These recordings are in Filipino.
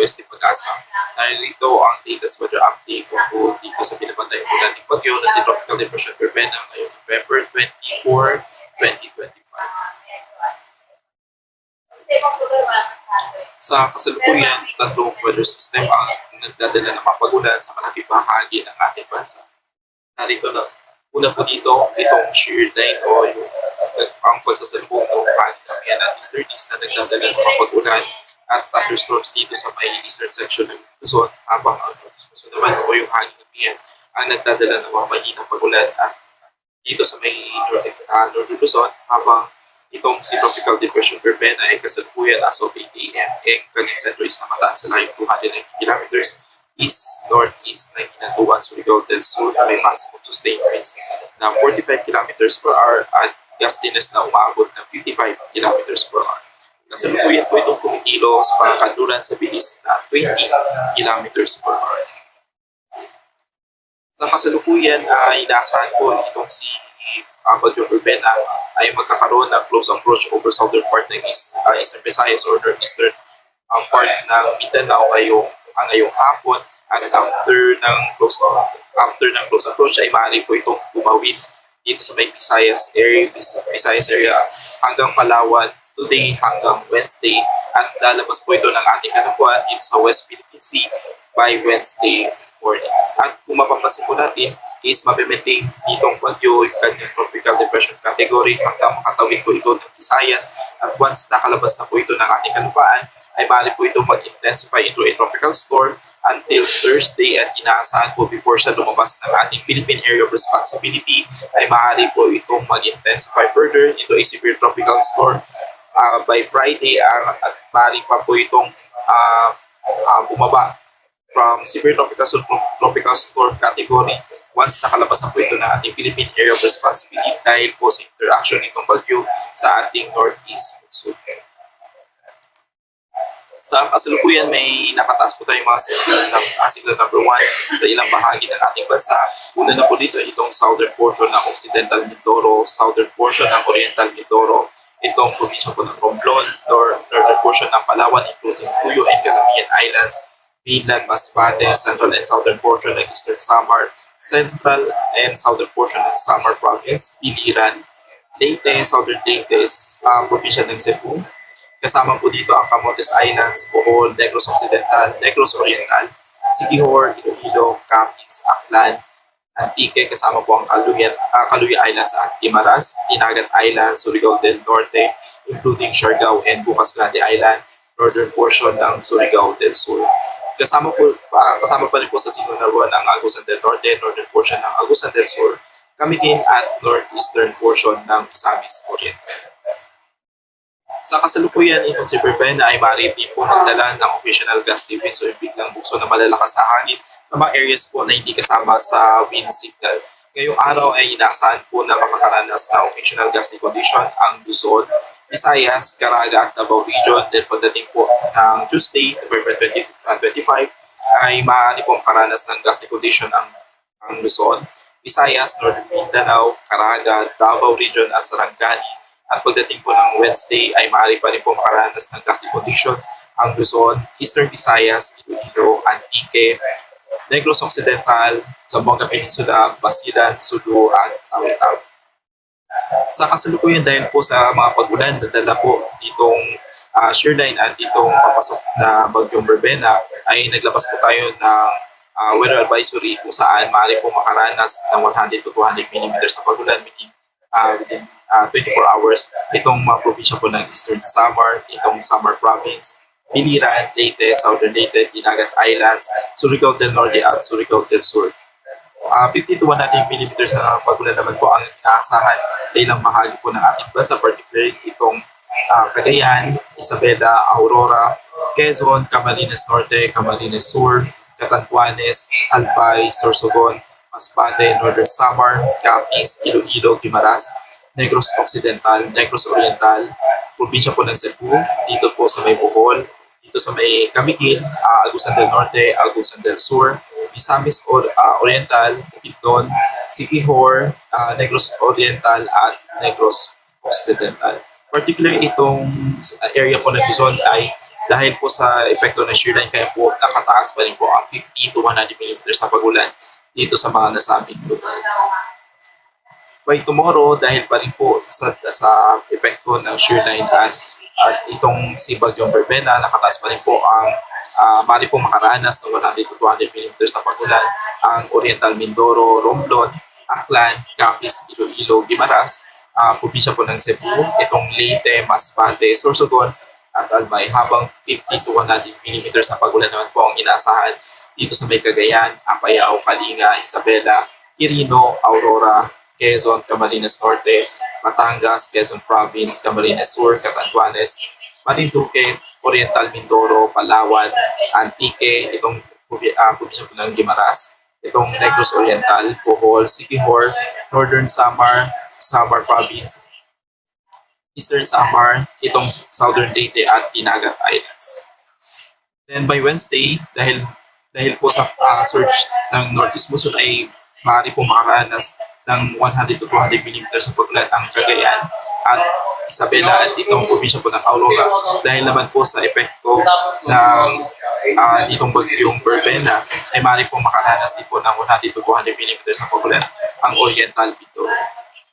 WST Pag-asa. Narito ang latest weather update tungkol dito sa pinabantay ulan ng bagyo na si Tropical Depression Verbena ngayong November 24, 2025. Sa kasalukuyan, tatlong weather system ang nagdadala ng mga pag-ulan sa malaking bahagi ng ating bansa. Narito na, una po dito, itong shear line o yung ang pagsasalubong ng hangin ng easterlies na nagdadala ng mga pag-ulan at thunderstorms dito sa may eastern section ng Luzon, habang ang northeast naman o yung hangin ng Pian ang nagdadala ng mga mahinang pag-ulan at dito sa may northern Luzon, habang itong si Tropical Depression Verbena ay kasalukuyan as of 8 a.m. ang kanyang center is namataan sa layong 290 kilometers east-northeast ng Hinatuan, Surigao del Sur na may maximum sustained winds na 45 kilometers per hour at gustiness na umaabot ng 55 kilometers per hour. Kasalukuyan po itong kumikilos pangkanluran sa bilis na 20 kilometers per hour. Sa kasalukuyan ay inaasahan po itong si Bagyo Verbena ay magkakaroon ng close approach over southern part ng Eastern Visayas or northeastern part ng Mindanao ngayong hapon, at after ng close approach ay maaari po itong tumawid dito sa may Visayas area hanggang Palawan today hanggang Wednesday, at lalabas po ito ng ating kanapuan dito sa West Philippine Sea by Wednesday morning. At kung mapapansin po natin is mapimaintain ditong bagyo yung kanyang tropical depression category hanggang makatawid po ito ng Visayas, at once nakalabas na po ito ng ating kanupaan ay maaari po ito mag-intensify into a tropical storm until Thursday, at inaasahan po before siya lumabas ng ating Philippine Area of Responsibility ay maaari po itong mag-intensify further into a severe tropical storm by Friday, at maaari pa po itong bumaba from severe tropical storm category once nakalabas na po ito ng ating Philippine Area of Responsibility dahil po sa interaction nitong bagyo sa ating northeast monsoon. Sa kasalukuyan may nakataas po tayong mga signal number 1 sa ilang bahagi ng ating bansa. Una na po dito itong southern portion ng Occidental Mindoro, southern portion ng Oriental Mindoro, itong probinsya po ng Romblon, northern portion ng Palawan including Puyo and Calamian Islands, mainland Masbate, central and southern portion ng Eastern Samar, central and southern portion ng Samar Province, Biliran, Leyte, southern Leyte, probinsya ng Cebu. Kasama po dito ang Camotes Islands, Bohol, Negros Occidental, Negros Oriental, Siquijor, Iloilo, Capiz, Aklan, Antique, kasama po ang Caluya Islands at Guimaras, Dinagat Islands, Surigao del Norte, including Siargao and Bukas Grande Island, northern portion ng Surigao del Sur. Kasama pa rin po sa signal number 1 ang Agusan del Norte, northern portion ng Agusan del Sur, Camiguin at northeastern portion ng Misamis Oriental. Sa kasalukuyan, itong si Verbena ay maaari din po magdala ng occasional gusty winds o yung biglang bukso na malalakas na hangin sa mga areas po na hindi kasama sa wind signal. Ngayong araw ay inaasahan po na makakaranas na occasional gusty condition ang Luzon, Visayas, Caraga at Davao Region. Then pagdating po ng Tuesday, November 25, ay maaari po makaranas ng gusty condition ang Luzon, Visayas, Northern Mindanao, Caraga, Davao Region at Sarangani. At pagdating po ng Wednesday ay maaari pa rin po makaranas ng gusty condition ang Luzon, Eastern Visayas, Iloilo, Antique, Negros Occidental, Zamboanga Peninsula, Basilan, Sulu at Tawi-Tawi. Sa kasalukuyan dahil po sa mga pag-ulan na dala po ditong shear line at itong papasok na bagyong Verbena ay naglabas po tayo ng weather advisory kung saan maaari po makaranas ng 100 to 200 mm sa pag-ulan within 24 hours. Itong mga probinsya po ng Eastern Samar, itong Samar Province, Biliran, Leyte, Southern Leyte, Dinagat Islands, Surigao del Norte at Surigao del Sur. 50 to 100 mm na pag-ulan naman po ang inaasahan sa ilang bahagi po ng ating bansa, particularly itong Cagayan, Isabela, Aurora, Quezon, Camarines Norte, Camarines Sur, Catanduanes, Albay, Sorsogon, Masbate, Northern Samar, Capiz, Iloilo, Guimaras, Negros Occidental, Negros Oriental, probinsya po ng Cebu, dito po sa may Bohol, dito sa may Camiguin, Agusan del Norte, Agusan del Sur, Misamis Oriental, Bukidnon, Siquijor, Negros Oriental at Negros Occidental. Particularly itong area po ng Luzon ay Dahil po sa epekto ng shear line, kaya po nakataas pa rin po ang 50 to 100 millimeters na pagulan dito sa mga nasabing lugar. By tomorrow, dahil pa rin po sa epekto ng shear line at itong si Bagyong Verbena, nakataas pa rin po ang mali po makaranas ng 100 to 200 millimeters na pagulan ang Oriental Mindoro, Romblon, Aklan, Capiz, Iloilo, Guimaras, probinsya po ng Cebu, itong Leyte, Masbate, Sorsogon, at Albay, habang 50 to 100 millimeters na pagulan naman po ang inaasahan dito sa may Cagayan, Apayao, Kalinga, Isabela, Quirino, Aurora, Quezon, Camarines Norte, Batangas, Quezon Province, Camarines Sur, Catanduanes, Marinduque, Oriental Mindoro, Palawan, Antique, itong probinsya po ng Guimaras, itong Negros Oriental, Bohol, Siquijor, Northern Samar, Samar Province, Eastern Samar, itong Southern Leyte at Dinagat Islands. Then by Wednesday, dahil po sa surge ng Northeast Monsoon ay maaari po makaranas ng 100 to 200 millimeters sa paglat ang Cagayan at Isabela at itong probinsya po ng Aurora dahil naman po sa epekto ng itong bagyong Verbena ay maaari po makaranas din po ng 100 to 200 millimeters sa paglat ang Oriental Mindoro.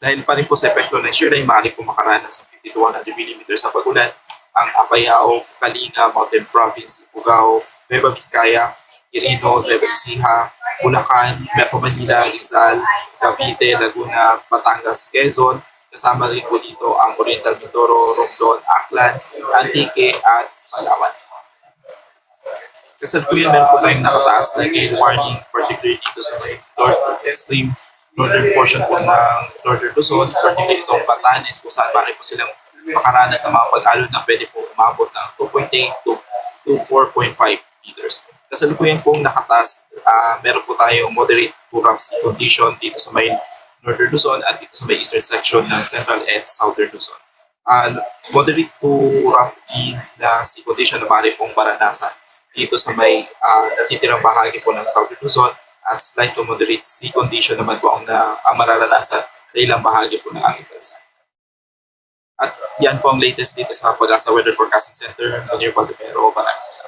Dahil pa rin po sa epekto ng shear line, maaari po makaranas ng 50 to 100 millimeters sa pagulan ang Apayao, Kalinga, Mountain Province, Ifugao, Nueva Vizcaya, Quirino, Nueva Ecija, Bulacan, Metro Manila, Rizal, Cavite, Laguna, Batangas, Quezon. Kasama rin po dito ang Oriental Mindoro, Romblon, Aklan, Antique at Palawan. Kasalukuyan meron po tayong nakataas na gale warning, particularly dito sa may extreme northern portion po ng Northern Luzon, particularly itong Batanes, kung saan maaari po silang makaranas ng mga pag-alon na pwede po umabot ng 2.8 to 4.5 meters. Kasalukuyan pong nakataas, meron po tayong moderate to rough sea condition dito sa may Northern Luzon at dito sa may eastern section ng Central and Southern Luzon. Moderate to rough na sea condition na maaari pong maranasan dito sa may natitirang bahagi po ng Southern Luzon at slight to moderate sea condition naman po ang mararanasan sa ilang bahagi po ng ating bansa. At yan po ang latest dito sa Pag-asa Weather Forecasting Center, Munir Baldomero, Batangas.